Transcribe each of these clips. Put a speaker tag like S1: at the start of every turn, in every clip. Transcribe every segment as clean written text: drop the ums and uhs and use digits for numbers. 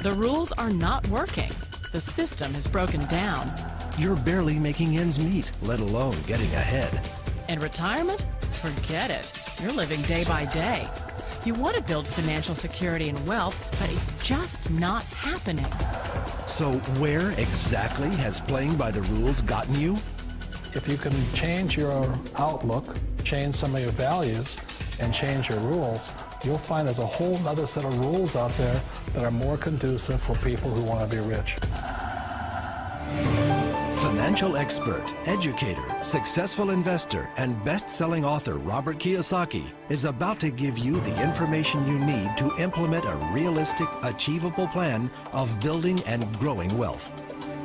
S1: The rules are not working. The system is broken down.
S2: You're barely making ends meet, let alone getting ahead.
S1: And retirement? Forget it. You're living day by day. You want to build financial security and wealth, but it's just not happening.
S2: So where exactly has playing by the rules gotten you?
S3: If you can change your outlook, change some of your values, and change your rules, you'll find there's a whole other set of rules out there that are more conducive for people who want to be rich.
S2: Financial expert, educator, successful investor, and best-selling author Robert Kiyosaki is about to give you the information you need to implement a realistic, achievable plan of building and growing wealth.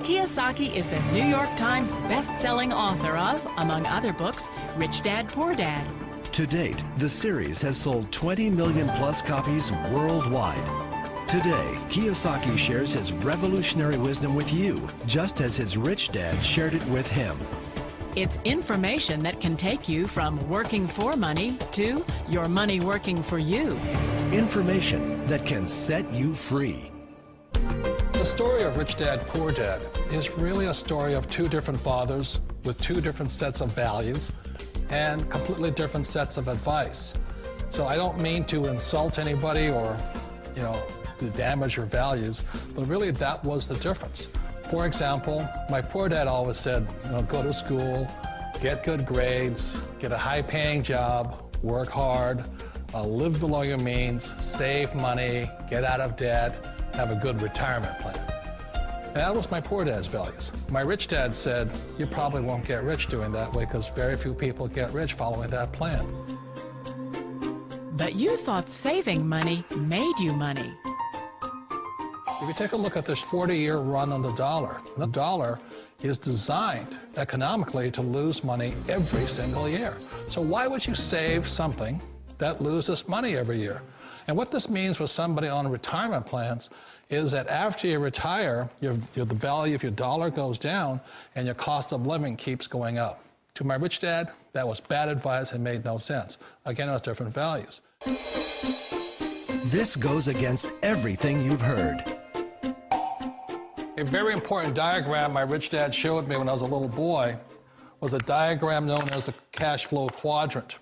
S1: Kiyosaki is the New York Times best-selling author of, among other books, Rich Dad, Poor Dad.
S2: To date, the series has sold 20 million plus copies worldwide. Today, Kiyosaki shares his revolutionary wisdom with you, just as his rich dad shared it with him.
S1: It's information that can take you from working for money to your money working for you.
S2: Information that can set you free.
S3: The story of Rich Dad, Poor Dad is really a story of two different fathers with two different sets of values and completely different sets of advice. So I don't mean to insult anybody or, to damage your values, but really that was the difference. For example, my poor dad always said, go to school, get good grades, get a high-paying job, work hard, live below your means, save money, get out of debt, have a good retirement plan. And that was my poor dad's values. My rich dad said, you probably won't get rich doing that way because very few people get rich following that plan.
S1: But you thought saving money made you money.
S3: If you take a look at this 40-year run on the dollar is designed economically to lose money every single year. So why would you save something that loses money every year? And what this means for somebody on retirement plans is that after you retire, the value of your dollar goes down and your cost of living keeps going up. To my rich dad, that was bad advice and made no sense. Again, it was different values.
S2: This goes against everything you've heard.
S3: A very important diagram my rich dad showed me when I was a little boy was a diagram known as a cash flow quadrant.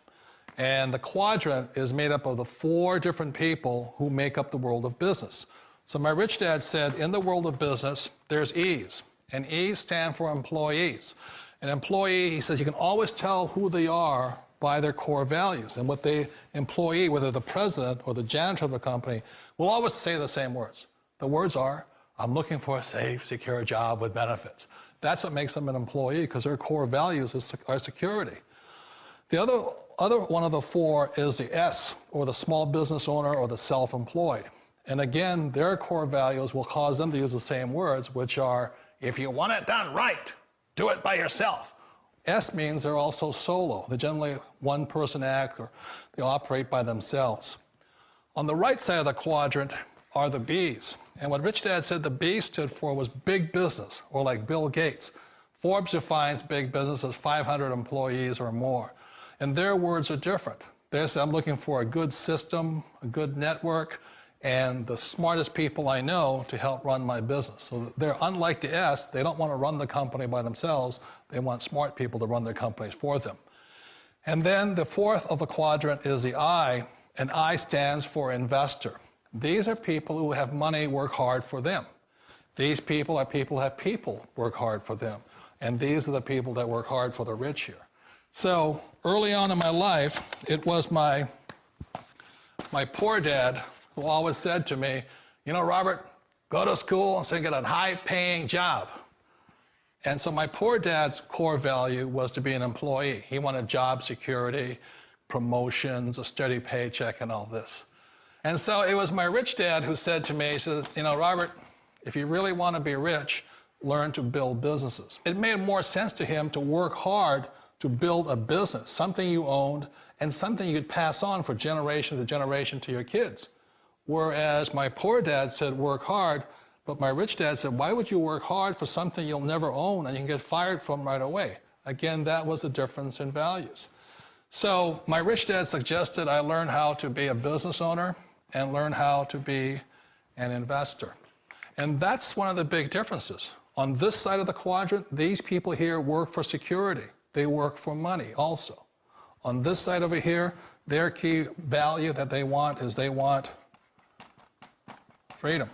S3: And the quadrant is made up of the 4 different people who make up the world of business. So my rich dad said, in the world of business, there's E's, and E's stand for employees. An employee, he says, you can always tell who they are by their core values. And what the employee, whether the president or the janitor of the company, will always say the same words. The words are, I'm looking for a safe, secure job with benefits. That's what makes them an employee, because their core values are security. The other one of the 4 is the S, or the small business owner or the self-employed. And again, their core values will cause them to use the same words, which are, if you want it done right, do it by yourself. S means they're also solo. They're generally one-person act, or they operate by themselves. On the right side of the quadrant are the B's. And what Rich Dad said the B stood for was big business, or like Bill Gates. Forbes defines big business as 500 employees or more. And their words are different. They say, I'm looking for a good system, a good network, and the smartest people I know to help run my business. So they're unlike the S. They don't want to run the company by themselves. They want smart people to run their companies for them. And then the 4th of the quadrant is the I, and I stands for investor. These are people who have money work hard for them. These people are people who have people work hard for them. And these are the people that work hard for the rich here. So early on in my life, it was my poor dad who always said to me, Robert, go to school and get a high-paying job. And so my poor dad's core value was to be an employee. He wanted job security, promotions, a steady paycheck, and all this. And so it was my rich dad who said to me, he says, Robert, if you really want to be rich, learn to build businesses. It made more sense to him to work hard to build a business, something you owned, and something you could pass on for generation to generation to your kids. Whereas my poor dad said, work hard, but my rich dad said, why would you work hard for something you'll never own and you can get fired from right away? Again, that was the difference in values. So my rich dad suggested I learn how to be a business owner and learn how to be an investor. And that's one of the big differences. On this side of the quadrant, these people here work for security. They work for money also. On this side over here, their key value that they want is they want freedom.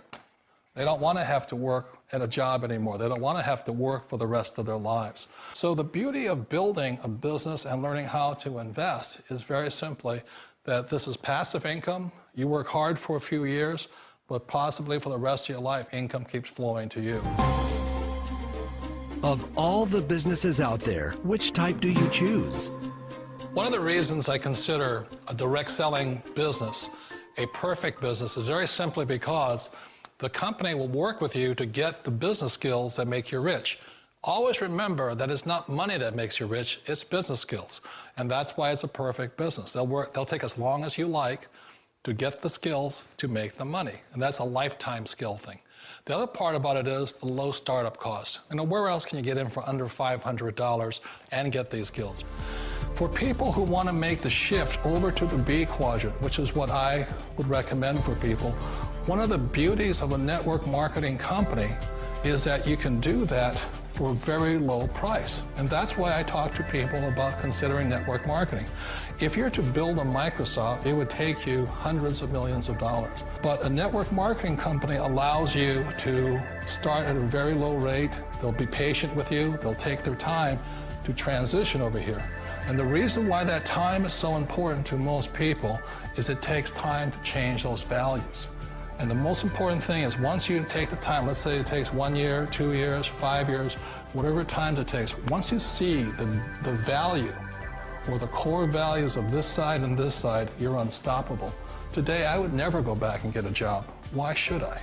S3: They don't want to have to work at a job anymore. They don't want to have to work for the rest of their lives. So the beauty of building a business and learning how to invest is very simply that this is passive income. You work hard for a few years, but possibly for the rest of your life, income keeps flowing to you.
S2: Of all the businesses out there, which type do you choose?
S3: One of the reasons I consider a direct selling business a perfect business is very simply because the company will work with you to get the business skills that make you rich. Always remember that it's not money that makes you rich, it's business skills. And that's why it's a perfect business. They'll take as long as you like to get the skills to make the money. And that's a lifetime skill thing. The other part about it is the low startup cost. You know, where else can you get in for under $500 and get these skills? For people who want to make the shift over to the B quadrant, which is what I would recommend for people, one of the beauties of a network marketing company is that you can do that for a very low price. And that's why I talk to people about considering network marketing. If you're to build a Microsoft, it would take you hundreds of millions of dollars. But a network marketing company allows you to start at a very low rate. They'll be patient with you. They'll take their time to transition over here. And the reason why that time is so important to most people is it takes time to change those values. And the most important thing is once you take the time, let's say it takes 1 year, 2 years, 5 years, whatever time it takes, once you see the value or the core values of this side and this side, you're unstoppable. Today, I would never go back and get a job. Why should I?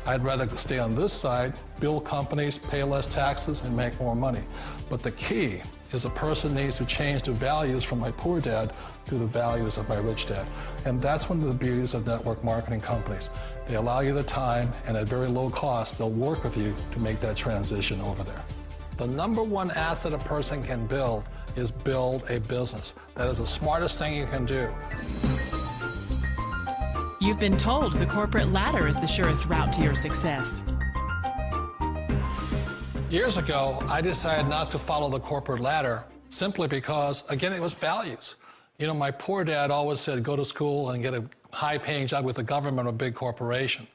S3: I'd rather stay on this side, build companies, pay less taxes, and make more money. But the key is a person needs to change the values from my poor dad to the values of my rich dad. And that's one of the beauties of network marketing companies. They allow you the time, and at very low cost, they'll work with you to make that transition over there. The number one asset a person can build is build a business. That is the smartest thing you can do.
S1: You've been told the corporate ladder is the surest route to your success.
S3: Years ago, I decided not to follow the corporate ladder simply because, again, it was values. You know, my poor dad always said, go to school and get a high-paying job with the government or a big corporation.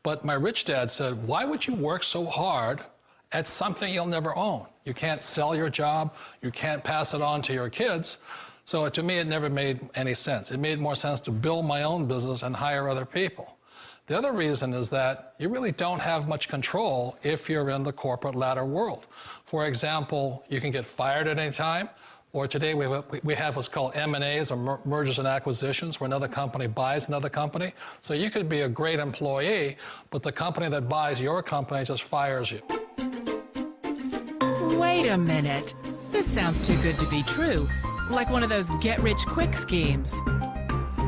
S3: But my rich dad said, why would you work so hard at something you'll never own? You can't sell your job. You can't pass it on to your kids. So to me, it never made any sense. It made more sense to build my own business and hire other people. The other reason is that you really don't have much control if you're in the corporate ladder world. For example, you can get fired at any time, or today we have what's called M&As, or mergers and acquisitions, where another company buys another company. So you could be a great employee, but the company that buys your company just fires you.
S1: Wait a minute. This sounds too good to be true. Like one of those get-rich-quick schemes.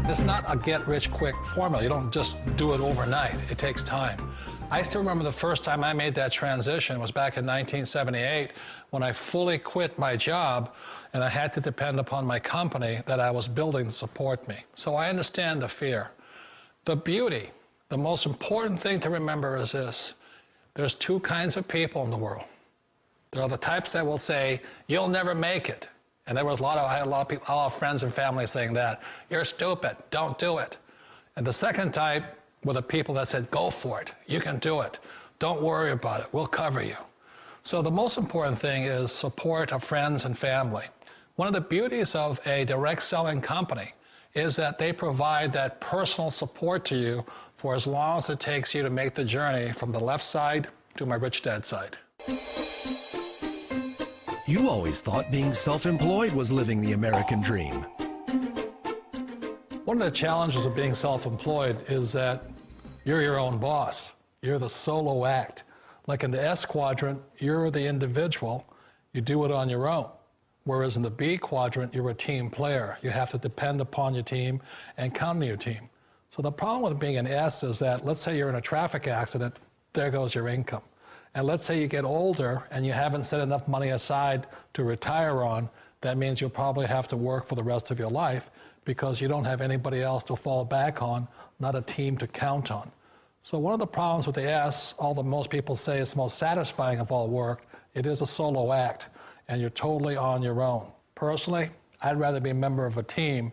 S3: It's not a get-rich-quick formula. You don't just do it overnight. It takes time. I still remember the first time I made that transition was back in 1978 when I fully quit my job and I had to depend upon my company that I was building to support me. So I understand the fear. The beauty, the most important thing to remember is this. There's two kinds of people in the world. There are the types that will say, you'll never make it. And I had a lot of people, a lot of friends and family saying that. You're stupid, don't do it. And the second type were the people that said, go for it, you can do it. Don't worry about it, we'll cover you. So the most important thing is support of friends and family. One of the beauties of a direct selling company is that they provide that personal support to you for as long as it takes you to make the journey from the left side to my rich dad side.
S2: You always thought being self-employed was living the American dream.
S3: One of the challenges of being self-employed is that you're your own boss. You're the solo act. Like in the S quadrant, you're the individual. You do it on your own. Whereas in the B quadrant, you're a team player. You have to depend upon your team and count on your team. So the problem with being an S is that, let's say you're in a traffic accident, there goes your income. And let's say you get older and you haven't set enough money aside to retire on, that means you'll probably have to work for the rest of your life because you don't have anybody else to fall back on, not a team to count on. So one of the problems with the S, although most people say it's the most satisfying of all work, it is a solo act, and you're totally on your own. Personally, I'd rather be a member of a team.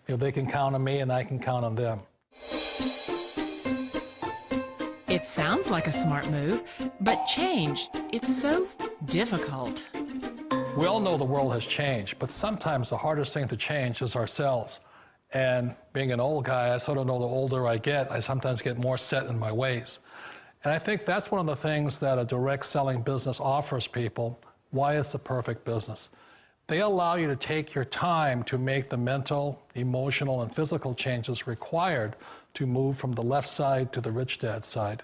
S3: They can count on me and I can count on them.
S1: It sounds like a smart move, but change, it's so difficult.
S3: We all know the world has changed, but sometimes the hardest thing to change is ourselves. And being an old guy, I sort of know the older I get, I sometimes get more set in my ways. And I think that's one of the things that a direct selling business offers people, why it's the perfect business. They allow you to take your time to make the mental, emotional, and physical changes required to move from the left side to the rich dad side.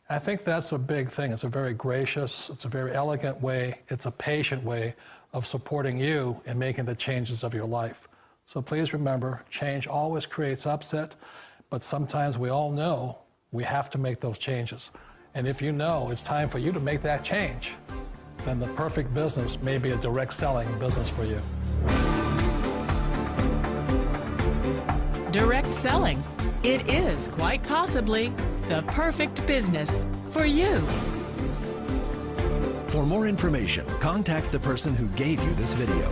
S3: And I think that's a big thing. It's a very gracious, it's a very elegant way, it's a patient way of supporting you in making the changes of your life. So please remember, change always creates upset, but sometimes we all know we have to make those changes. And if you know it's time for you to make that change, then the perfect business may be a direct selling business for you.
S1: Direct selling. It is quite possibly the perfect business for you.
S2: For more information, contact the person who gave you this video.